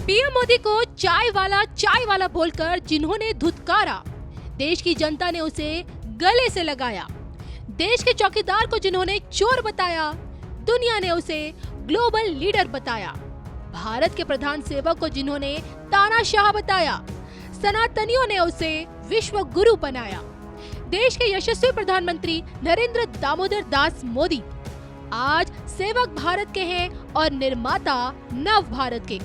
PM Modi को चाय वाला बोलकर जिन्होंने धुतकारा, देश की जनता ने उसे गले से लगाया। देश के चौकीदार को जिन्होंने चोर बताया, दुनिया ने उसे ग्लोबल लीडर बताया। भारत के प्रधान सेवक को जिन्होंने तानाशाह बताया, सनातनियों ने उसे विश्व गुरु बनाया। देश के यशस्वी प्रधानमंत्री नरेंद्र दामोदर दास मोदी आज सेवक भारत के हैं और निर्माता नव भारत के।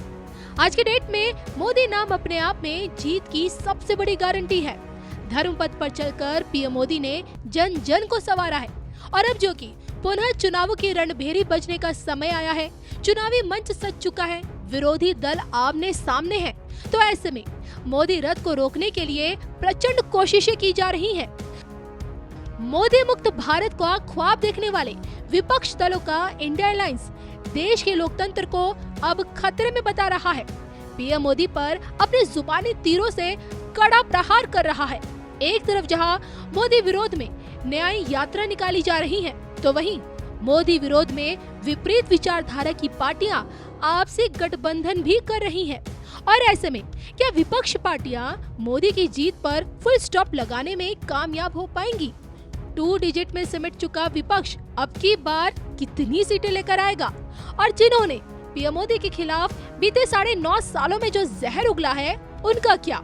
आज के डेट में मोदी नाम अपने आप में जीत की सबसे बड़ी गारंटी है। धर्म पथ पर चलकर पीएम मोदी ने जन जन को संवारा है और अब जो कि पुनः चुनावों की रणभेरी बजने का समय आया है, चुनावी मंच सज चुका है, विरोधी दल आमने सामने है, तो ऐसे में मोदी रथ को रोकने के लिए प्रचंड कोशिशें की जा रही हैं। मोदी मुक्त भारत का ख्वाब देखने वाले विपक्ष दलों का इंडिया अलायंस देश के लोकतंत्र को अब खतरे में बता रहा है। पीएम मोदी पर अपने जुबानी तीरों से कड़ा प्रहार कर रहा है। एक तरफ जहां मोदी विरोध में न्याय यात्रा निकाली जा रही है, तो वहीं मोदी विरोध में विपरीत विचारधारा की पार्टियां आपसी गठबंधन भी कर रही हैं। और ऐसे में क्या विपक्ष पार्टियां मोदी की जीत पर फुल स्टॉप लगाने में कामयाब हो पाएंगी? 2 डिजिट में सिमट चुका विपक्ष अब की बार कितनी सीटें लेकर आएगा? और जिन्होंने पीएम मोदी के खिलाफ बीते 9.5 सालों में जो जहर उगला है, उनका क्या?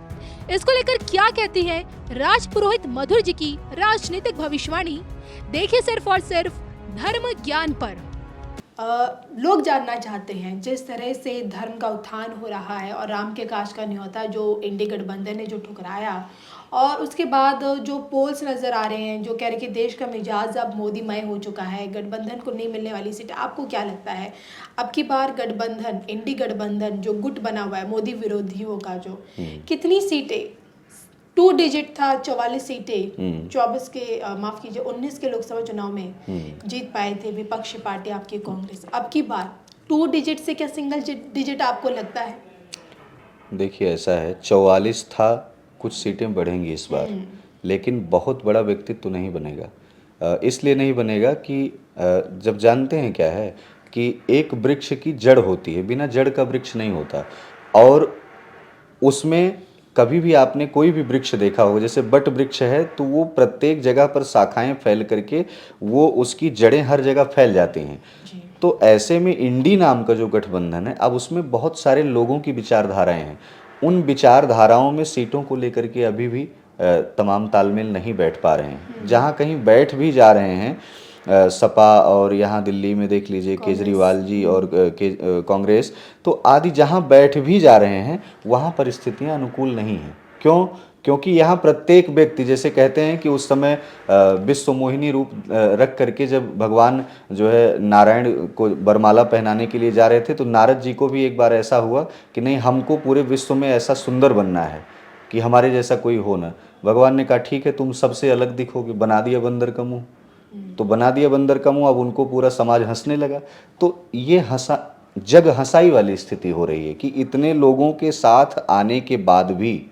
इसको लेकर क्या कहती है राज पुरोहित मधुर जी की राजनीतिक भविष्यवाणी? देखिए सिर्फ और सिर्फ धर्म ज्ञान पर। लोग जानना चाहते हैं जिस तरह से धर्म का उत्थान हो रहा है और राम के काज का न्योता जो इंडी गठबंधन ने जो ठुकराया, और उसके बाद जो पोल्स नज़र आ रहे हैं जो कह रहे कि देश का मिजाज अब मोदीमय हो चुका है, गठबंधन को नहीं मिलने वाली सीट। आपको क्या लगता है अब की बार गठबंधन, इंडी गठबंधन जो गुट बना हुआ है मोदी विरोधियों का, जो कितनी सीटें, 2 डिजिट था 44 सीटें 24 के माफ कीजिए 19 के लोकसभा चुनाव में जीत पाए थे विपक्षी पार्टी आपकी कांग्रेस। अब की बार 2 डिजिट से क्या सिंगल डिजिट आपको लगता है? देखिए ऐसा है, 44 था, कुछ सीटें बढ़ेंगी इस बार, लेकिन बहुत बड़ा व्यक्तित्व तो नहीं बनेगा। इसलिए नहीं बनेगा कि जब जानते हैं क्या है कि एक वृक्ष की जड़ होती है, बिना जड़ का वृक्ष नहीं होता। और उसमें कभी भी आपने कोई भी वृक्ष देखा होगा, जैसे बट वृक्ष है तो वो प्रत्येक जगह पर शाखाएं फैल करके वो उसकी जड़ें हर जगह फैल जाती हैं। तो ऐसे में इंडी नाम का जो गठबंधन है, अब उसमें बहुत सारे लोगों की विचारधाराएं हैं। उन विचारधाराओं में सीटों को लेकर के अभी भी तमाम तालमेल नहीं बैठ पा रहे हैं। जहाँ कहीं बैठ भी जा रहे हैं, सपा और यहाँ दिल्ली में देख लीजिए केजरीवाल जी और कांग्रेस, तो आदि जहाँ बैठ भी जा रहे हैं वहाँ परिस्थितियाँ अनुकूल नहीं हैं। क्यों? क्योंकि यहाँ प्रत्येक व्यक्ति, जैसे कहते हैं कि उस समय विश्व मोहिनी रूप रख करके जब भगवान जो है नारायण को वरमाला पहनाने के लिए जा रहे थे, तो नारद जी को भी एक बार ऐसा हुआ कि नहीं, हमको पूरे विश्व में ऐसा सुंदर बनना है कि हमारे जैसा कोई हो ना। भगवान ने कहा ठीक है, तुम सबसे अलग दिखोगे, बना दिया बंदर का मुँह। तो बना दिया बंदर का मुँह, अब उनको पूरा समाज हंसने लगा। तो ये जग हंसाई वाली स्थिति हो रही है कि इतने लोगों के साथ आने के बाद भी,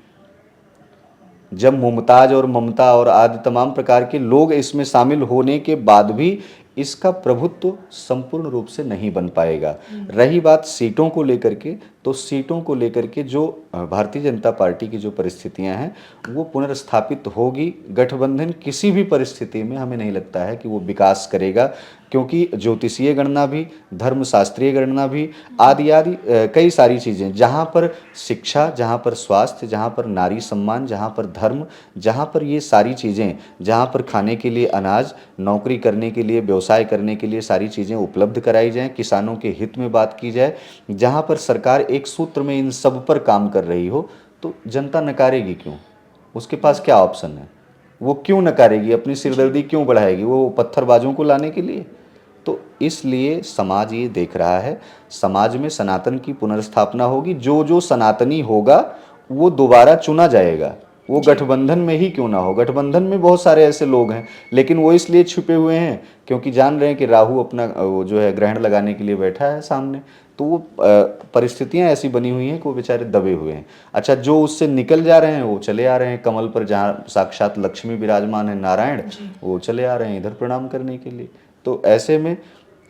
जब मुमताज और ममता और आदि तमाम प्रकार के लोग इसमें शामिल होने के बाद भी इसका प्रभुत्व संपूर्ण रूप से नहीं बन पाएगा। रही बात सीटों को लेकर के, तो सीटों को लेकर के जो भारतीय जनता पार्टी की जो परिस्थितियां हैं वो पुनर्स्थापित होगी। गठबंधन किसी भी परिस्थिति में हमें नहीं लगता है कि वो विकास करेगा, क्योंकि ज्योतिषीय गणना भी, धर्मशास्त्रीय गणना भी, आदि आदि कई सारी चीज़ें, जहाँ पर शिक्षा, जहाँ पर स्वास्थ्य, जहाँ पर नारी सम्मान, जहाँ पर धर्म, जहाँ पर ये सारी चीज़ें, जहाँ पर खाने के लिए अनाज, नौकरी करने के लिए, व्यवसाय करने के लिए सारी चीज़ें उपलब्ध कराई जाएं, किसानों के हित में बात की जाए, जहाँ पर सरकार एक सूत्र में इन सब पर काम कर रही हो, तो जनता नकारेगी क्यों? उसके पास क्या ऑप्शन है? वो क्यों नकारेगी? अपनी सिरदर्दी क्यों बढ़ाएगी? वो पत्थरबाजों को लाने के लिए? तो इसलिए समाज ये देख रहा है, समाज में सनातन की पुनर्स्थापना होगी। जो जो सनातनी होगा वो दोबारा चुना जाएगा। वो गठबंधन में ही क्यों ना हो। गठबंधन में बहुत सारे ऐसे लोग हैं, लेकिन वो इसलिए छुपे हुए हैं क्योंकि जान रहे हैं कि राहु अपना वो जो है ग्रहण लगाने के लिए बैठा है सामने। तो वो परिस्थितियां ऐसी बनी हुई हैं कि वो बेचारे दबे हुए हैं। अच्छा, जो उससे निकल जा रहे हैं वो चले आ रहे हैं कमल पर, जहाँ साक्षात लक्ष्मी विराजमान है, नारायण, वो चले आ रहे हैं इधर प्रणाम करने के लिए। तो ऐसे में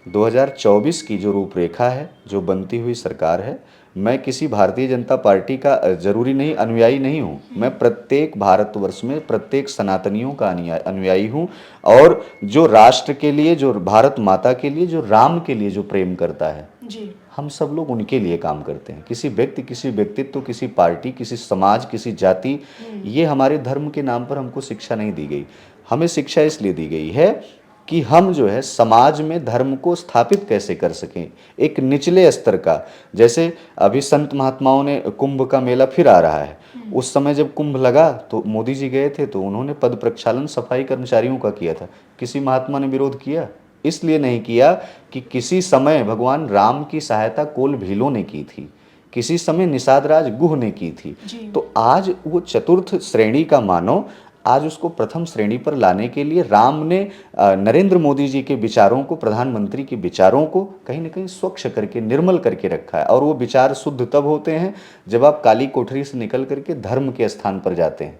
2024 की जो रूपरेखा है, जो बनती हुई सरकार है, मैं किसी भारतीय जनता पार्टी का जरूरी नहीं अनुयायी नहीं हूँ। मैं प्रत्येक भारतवर्ष में प्रत्येक सनातनियों का अनुयायी हूँ। और जो राष्ट्र के लिए, जो भारत माता के लिए, जो राम के लिए जो प्रेम करता है, जी हम सब लोग उनके लिए काम करते हैं। किसी व्यक्ति, किसी व्यक्तित्व, किसी पार्टी, किसी समाज, किसी जाति, ये हमारे धर्म के नाम पर हमको शिक्षा नहीं दी गई। हमें शिक्षा इसलिए दी गई है कि हम जो है समाज में धर्म को स्थापित कैसे कर सकें, एक निचले स्तर का। जैसे अभी संत महात्माओं ने, कुंभ का मेला फिर आ रहा है, उस समय जब कुंभ लगा तो मोदी जी गए थे, तो उन्होंने पद प्रक्षालन सफाई कर्मचारियों का किया था। किसी महात्मा ने विरोध किया? इसलिए नहीं किया कि किसी समय भगवान राम की सहायता कोल भीलों ने की थी, किसी समय निषाद राज गुह ने की थी। तो आज वो चतुर्थ श्रेणी का मानव, आज उसको प्रथम श्रेणी पर लाने के लिए राम ने नरेंद्र मोदी जी के विचारों को, प्रधानमंत्री के विचारों को कहीं ना कहीं स्वच्छ करके, निर्मल करके रखा है। और वो विचार शुद्ध तब होते हैं जब आप काली कोठरी से निकल करके धर्म के स्थान पर जाते हैं।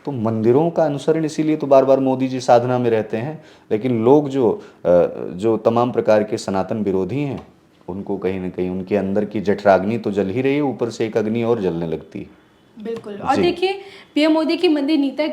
तो मंदिरों का अनुसरण इसीलिए तो बार बार मोदी जी साधना में रहते हैं। लेकिन लोग जो तमाम प्रकार के सनातन विरोधी हैं, उनको कहीं ना कहीं उनके अंदर की जठराग्नि तो जल ही रही है, ऊपर से एक अग्नि और जलने लगती है। बिल्कुल। और जी। देखिए, पीएम मोदी की मंदिर नीति